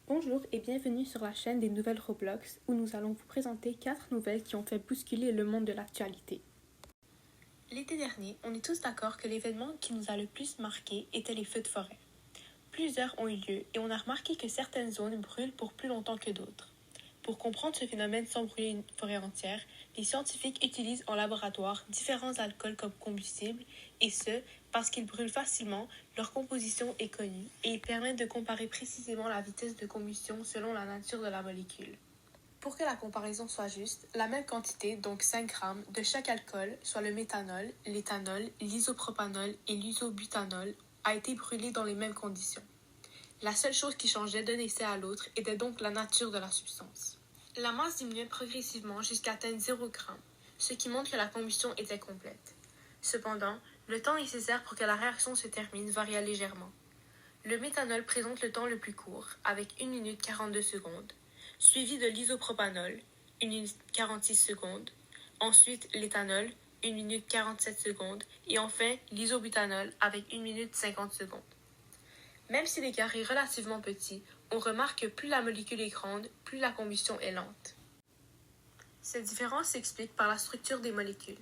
Bonjour et bienvenue sur la chaîne des nouvelles Roblox où nous allons vous présenter 4 nouvelles qui ont fait bousculer le monde de l'actualité. L'été dernier, on est tous d'accord que l'événement qui nous a le plus marqué était les feux de forêt. Plusieurs ont eu lieu et on a remarqué que certaines zones brûlent pour plus longtemps que d'autres. Pour comprendre ce phénomène sans brûler une forêt entière, les scientifiques utilisent en laboratoire différents alcools comme combustible, et ce, parce qu'ils brûlent facilement, leur composition est connue, et ils permettent de comparer précisément la vitesse de combustion selon la nature de la molécule. Pour que la comparaison soit juste, la même quantité, donc 5 grammes, de chaque alcool, soit le méthanol, l'éthanol, l'isopropanol et l'isobutanol, a été brûlé dans les mêmes conditions. La seule chose qui changeait d'un essai à l'autre était donc la nature de la substance. La masse diminuait progressivement jusqu'à atteindre 0 g, ce qui montre que la combustion était complète. Cependant, le temps nécessaire pour que la réaction se termine varia légèrement. Le méthanol présente le temps le plus court, avec 1 minute 42 secondes, suivi de l'isopropanol, 1 minute 46 secondes, ensuite l'éthanol, 1 minute 47 secondes, et enfin l'isobutanol avec 1 minute 50 secondes. Même si l'écart est relativement petit, on remarque que plus la molécule est grande, plus la combustion est lente. Cette différence s'explique par la structure des molécules.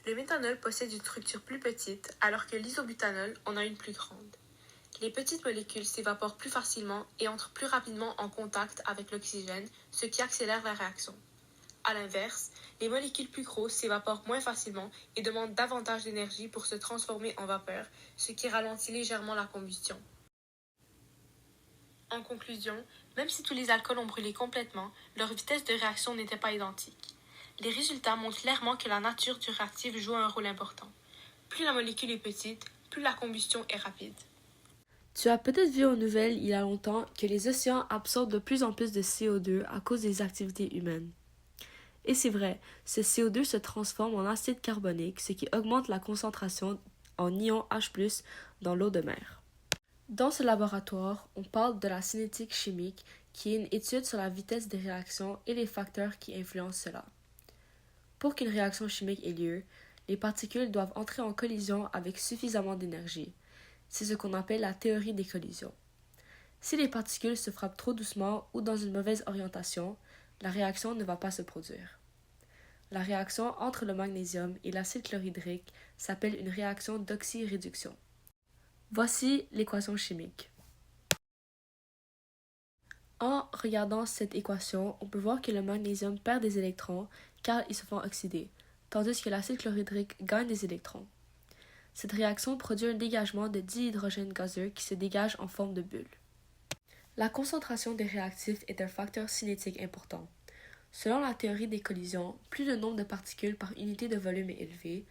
Le méthanol possède une structure plus petite, alors que l'isobutanol en a une plus grande. Les petites molécules s'évaporent plus facilement et entrent plus rapidement en contact avec l'oxygène, ce qui accélère la réaction. A l'inverse, les molécules plus grosses s'évaporent moins facilement et demandent davantage d'énergie pour se transformer en vapeur, ce qui ralentit légèrement la combustion. En conclusion, même si tous les alcools ont brûlé complètement, leur vitesse de réaction n'était pas identique. Les résultats montrent clairement que la nature du réactif joue un rôle important. Plus la molécule est petite, plus la combustion est rapide. Tu as peut-être vu aux nouvelles il y a longtemps que les océans absorbent de plus en plus de CO2 à cause des activités humaines. Et c'est vrai, ce CO2 se transforme en acide carbonique, ce qui augmente la concentration en ion H+, dans l'eau de mer. Dans ce laboratoire, on parle de la cinétique chimique, qui est une étude sur la vitesse des réactions et les facteurs qui influencent cela. Pour qu'une réaction chimique ait lieu, les particules doivent entrer en collision avec suffisamment d'énergie. C'est ce qu'on appelle la théorie des collisions. Si les particules se frappent trop doucement ou dans une mauvaise orientation, la réaction ne va pas se produire. La réaction entre le magnésium et l'acide chlorhydrique s'appelle une réaction d'oxyréduction. Voici l'équation chimique. En regardant cette équation, on peut voir que le magnésium perd des électrons car ils se font oxyder, tandis que l'acide chlorhydrique gagne des électrons. Cette réaction produit un dégagement de dihydrogène gazeux qui se dégage en forme de bulle. La concentration des réactifs est un facteur cinétique important. Selon la théorie des collisions, plus le nombre de particules par unité de volume est élevé,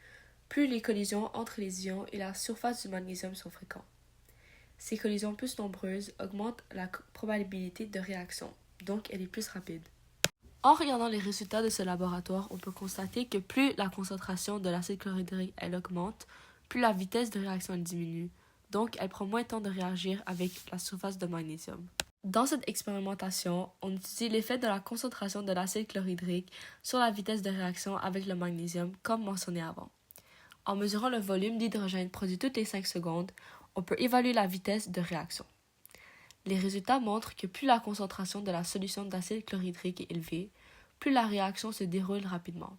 plus les collisions entre les ions et la surface du magnésium sont fréquentes. Ces collisions plus nombreuses augmentent la probabilité de réaction, donc elle est plus rapide. En regardant les résultats de ce laboratoire, on peut constater que plus la concentration de l'acide chlorhydrique elle augmente, plus la vitesse de réaction elle diminue, donc elle prend moins de temps de réagir avec la surface de magnésium. Dans cette expérimentation, on étudie l'effet de la concentration de l'acide chlorhydrique sur la vitesse de réaction avec le magnésium, comme mentionné avant. En mesurant le volume d'hydrogène produit toutes les 5 secondes, on peut évaluer la vitesse de réaction. Les résultats montrent que plus la concentration de la solution d'acide chlorhydrique est élevée, plus la réaction se déroule rapidement.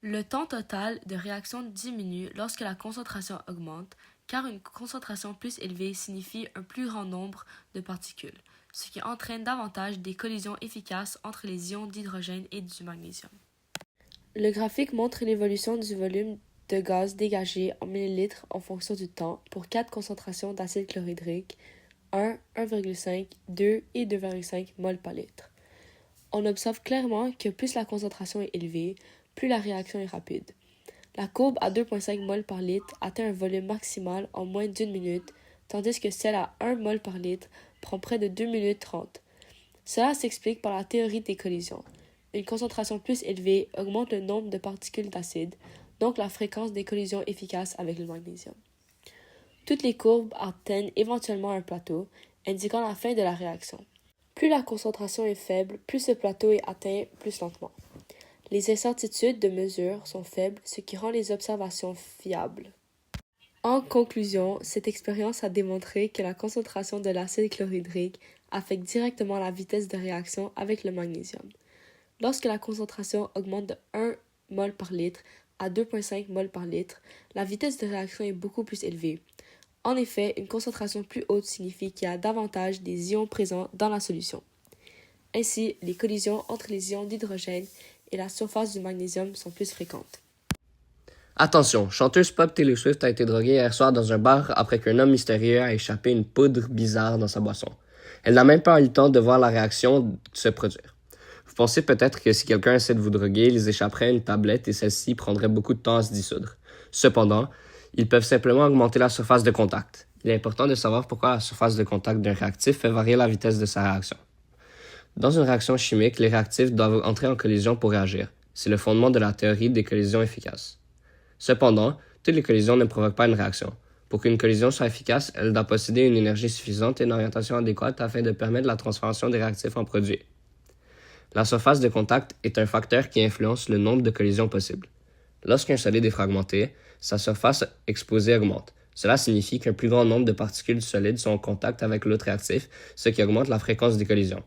Le temps total de réaction diminue lorsque la concentration augmente, car une concentration plus élevée signifie un plus grand nombre de particules, ce qui entraîne davantage des collisions efficaces entre les ions d'hydrogène et du magnésium. Le graphique montre l'évolution du volume de gaz dégagé en millilitres en fonction du temps pour 4 concentrations d'acide chlorhydrique, 1, 1,5, 2 et 2,5 mol par litre. On observe clairement que plus la concentration est élevée, plus la réaction est rapide. La courbe à 2,5 mol par litre atteint un volume maximal en moins d'1 minute, tandis que celle à 1 mol par litre prend près de 2 minutes 30. Cela s'explique par la théorie des collisions. Une concentration plus élevée augmente le nombre de particules d'acide, donc la fréquence des collisions efficaces avec le magnésium. Toutes les courbes atteignent éventuellement un plateau, indiquant la fin de la réaction. Plus la concentration est faible, plus ce plateau est atteint plus lentement. Les incertitudes de mesure sont faibles, ce qui rend les observations fiables. En conclusion, cette expérience a démontré que la concentration de l'acide chlorhydrique affecte directement la vitesse de réaction avec le magnésium. Lorsque la concentration augmente de 1 mol par litre à 2,5 mol par litre, la vitesse de réaction est beaucoup plus élevée. En effet, une concentration plus haute signifie qu'il y a davantage des ions présents dans la solution. Ainsi, les collisions entre les ions d'hydrogène et la surface du magnésium sont plus fréquentes. Attention, chanteuse pop Taylor Swift a été droguée hier soir dans un bar après qu'un homme mystérieux a échappé une poudre bizarre dans sa boisson. Elle n'a même pas eu le temps de voir la réaction se produire. Vous pensez peut-être que si quelqu'un essaie de vous droguer, ils échapperaient une tablette et celle-ci prendrait beaucoup de temps à se dissoudre. Cependant, ils peuvent simplement augmenter la surface de contact. Il est important de savoir pourquoi la surface de contact d'un réactif fait varier la vitesse de sa réaction. Dans une réaction chimique, les réactifs doivent entrer en collision pour réagir. C'est le fondement de la théorie des collisions efficaces. Cependant, toutes les collisions ne provoquent pas une réaction. Pour qu'une collision soit efficace, elle doit posséder une énergie suffisante et une orientation adéquate afin de permettre la transformation des réactifs en produits. La surface de contact est un facteur qui influence le nombre de collisions possibles. Lorsqu'un solide est fragmenté, sa surface exposée augmente. Cela signifie qu'un plus grand nombre de particules solides sont en contact avec l'autre réactif, ce qui augmente la fréquence des collisions.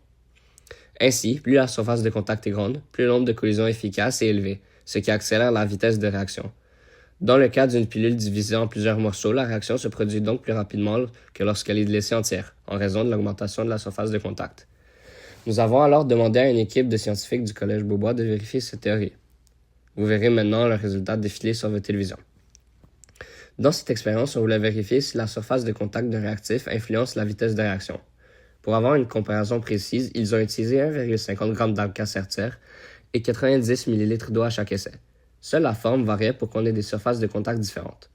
Ainsi, plus la surface de contact est grande, plus le nombre de collisions efficaces est élevé, ce qui accélère la vitesse de réaction. Dans le cas d'une pilule divisée en plusieurs morceaux, la réaction se produit donc plus rapidement que lorsqu'elle est laissée entière, en raison de l'augmentation de la surface de contact. Nous avons alors demandé à une équipe de scientifiques du Collège Beaubois de vérifier cette théorie. Vous verrez maintenant le résultat défiler sur votre télévision. Dans cette expérience, on voulait vérifier si la surface de contact d'un réactif influence la vitesse de réaction. Pour avoir une comparaison précise, ils ont utilisé 1,50 g d'Alka-Seltzer et 90 ml d'eau à chaque essai. Seule la forme variait pour qu'on ait des surfaces de contact différentes.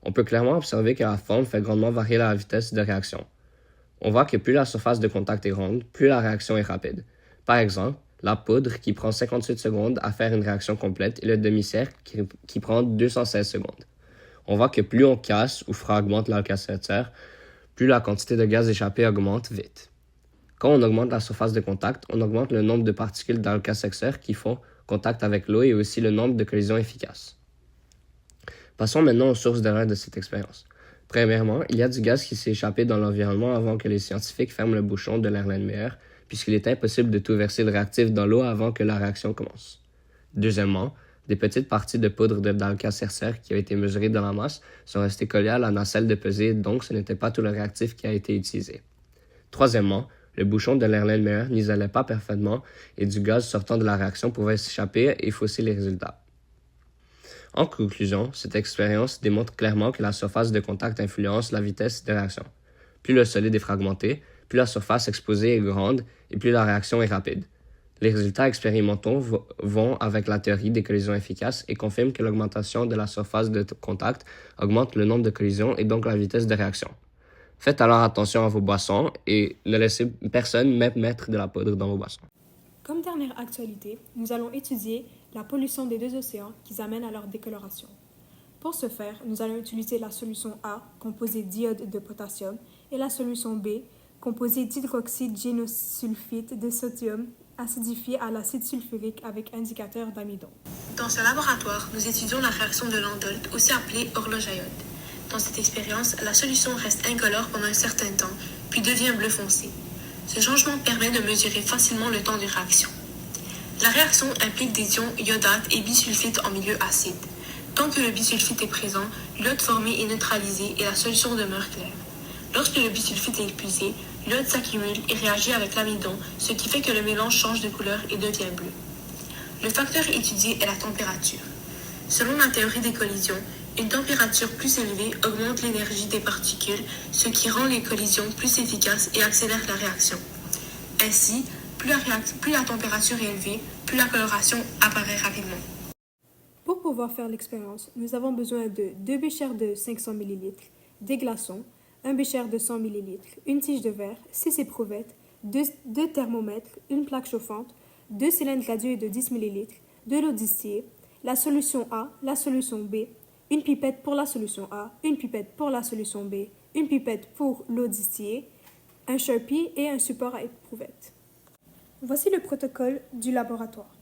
On peut clairement observer que la forme fait grandement varier la vitesse de réaction. On voit que plus la surface de contact est ronde, plus la réaction est rapide. Par exemple, la poudre qui prend 58 secondes à faire une réaction complète et le demi-cercle qui prend 216 secondes. On voit que plus on casse ou fragmente l'Alka-Seltzer, plus la quantité de gaz échappé augmente vite. Quand on augmente la surface de contact, on augmente le nombre de particules d'Alka-Seltzer qui font contact avec l'eau et aussi le nombre de collisions efficaces. Passons maintenant aux sources d'erreur de cette expérience. Premièrement, il y a du gaz qui s'est échappé dans l'environnement avant que les scientifiques ferment le bouchon de l'Erlenmeyer, puisqu'il est impossible de tout verser le réactif dans l'eau avant que la réaction commence. Deuxièmement, des petites parties de poudre d'Alka-Seltzer qui ont été mesurées dans la masse sont restées collées à la nacelle de pesée, donc ce n'était pas tout le réactif qui a été utilisé. Troisièmement, le bouchon de l'Erlenmeyer n'isolait pas parfaitement et du gaz sortant de la réaction pouvait s'échapper et fausser les résultats. En conclusion, cette expérience démontre clairement que la surface de contact influence la vitesse de réaction. Plus le solide est fragmenté, plus la surface exposée est grande et plus la réaction est rapide. Les résultats expérimentaux vont avec la théorie des collisions efficaces et confirment que l'augmentation de la surface de contact augmente le nombre de collisions et donc la vitesse de réaction. Faites alors attention à vos boissons et ne laissez personne même mettre de la poudre dans vos boissons. Comme dernière actualité, nous allons étudier la pollution des deux océans qui amène à leur décoloration. Pour ce faire, nous allons utiliser la solution A, composée d'iode de potassium, et la solution B, composée d'hydroxyde génosulfite de sodium acidifié à l'acide sulfurique avec indicateur d'amidon. Dans ce laboratoire, nous étudions la réaction de Landolt, aussi appelée horloge à iode. Dans cette expérience, la solution reste incolore pendant un certain temps, puis devient bleu foncé. Ce changement permet de mesurer facilement le temps de réaction. La réaction implique des ions iodates et bisulfite en milieu acide. Tant que le bisulfite est présent, l'iode formé est neutralisé et la solution demeure claire. Lorsque le bisulfite est épuisé, l'iode s'accumule et réagit avec l'amidon, ce qui fait que le mélange change de couleur et devient bleu. Le facteur étudié est la température. Selon la théorie des collisions, une température plus élevée augmente l'énergie des particules, ce qui rend les collisions plus efficaces et accélère la réaction. Ainsi, plus la température est élevée, plus la coloration apparaît rapidement. Pour pouvoir faire l'expérience, nous avons besoin de 2 béchers de 500 ml, des glaçons, un bécher de 100 ml, une tige de verre, 6 éprouvettes, 2 thermomètres, une plaque chauffante, 2 cylindres radieux de 10 ml, de l'eau distillée, la solution A, la solution B, une pipette pour la solution A, une pipette pour la solution B, une pipette pour l'eau distillée, un Sharpie et un support à éprouvette. Voici le protocole du laboratoire.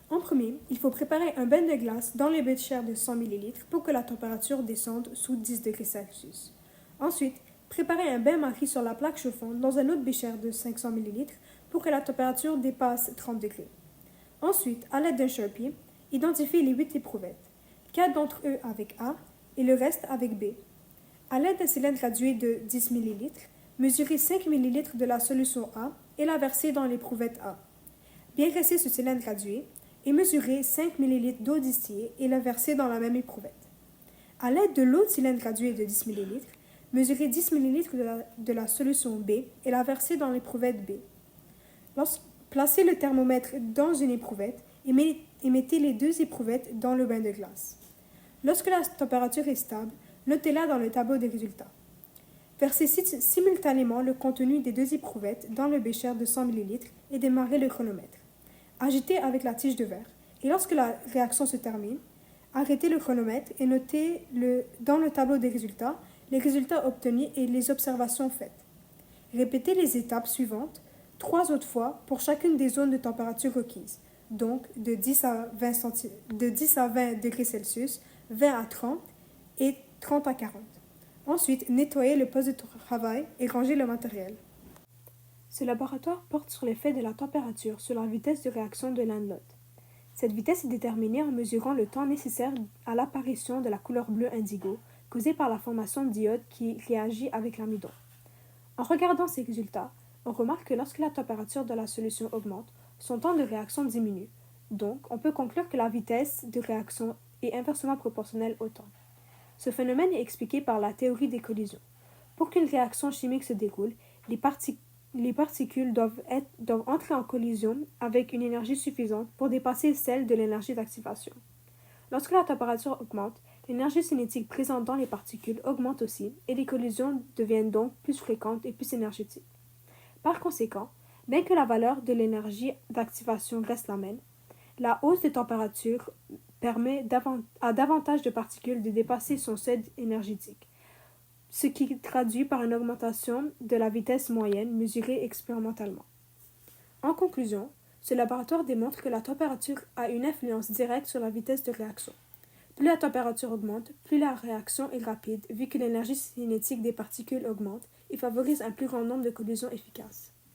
En premier, il faut préparer un bain de glace dans les béchers de 100 ml pour que la température descende sous 10 degrés Celsius. Ensuite, Préparez un bain-marie sur la plaque chauffante dans un autre bécher de 500 ml pour que la température dépasse 30 degrés. Ensuite, à l'aide d'un Sharpie, identifiez les 8 éprouvettes, 4 d'entre eux avec A et le reste avec B. À l'aide d'un cylindre gradué de 10 ml, mesurez 5 ml de la solution A et la versez dans l'éprouvette A. Bien graissez ce cylindre gradué et mesurez 5 ml d'eau distillée et la versez dans la même éprouvette. À l'aide de l'autre cylindre gradué de 10 ml, mesurez 10 ml de la solution B et la versez dans l'éprouvette B. Placez le thermomètre dans une éprouvette et mettez les deux éprouvettes dans le bain de glace. Lorsque la température est stable, notez-la dans le tableau des résultats. Versez simultanément le contenu des deux éprouvettes dans le bécher de 100 ml et démarrez le chronomètre. Agitez avec la tige de verre et lorsque la réaction se termine, arrêtez le chronomètre et notez dans le tableau des résultats les résultats obtenus et les observations faites. Répétez les étapes suivantes 3 autres fois pour chacune des zones de température requises, donc de 10 à 20 degrés Celsius, 20 à 30 et 30 à 40. Ensuite, nettoyez le poste de travail et rangez le matériel. Ce laboratoire porte sur l'effet de la température sur la vitesse de réaction de l'un de l'autre. Cette vitesse est déterminée en mesurant le temps nécessaire à l'apparition de la couleur bleue indigo, causée par la formation de diodes qui réagit avec l'amidon. En regardant ces résultats, on remarque que lorsque la température de la solution augmente, son temps de réaction diminue. Donc, on peut conclure que la vitesse de réaction est inversement proportionnelle au temps. Ce phénomène est expliqué par la théorie des collisions. Pour qu'une réaction chimique se déroule, les particules doivent entrer en collision avec une énergie suffisante pour dépasser celle de l'énergie d'activation. Lorsque la température augmente, l'énergie cinétique présente dans les particules augmente aussi et les collisions deviennent donc plus fréquentes et plus énergétiques. Par conséquent, bien que la valeur de l'énergie d'activation reste la même, la hausse de température permet à davantage de particules de dépasser son seuil énergétique, ce qui traduit par une augmentation de la vitesse moyenne mesurée expérimentalement. En conclusion, ce laboratoire démontre que la température a une influence directe sur la vitesse de réaction. Plus la température augmente, plus la réaction est rapide, vu que l'énergie cinétique des particules augmente et favorise un plus grand nombre de collisions efficaces.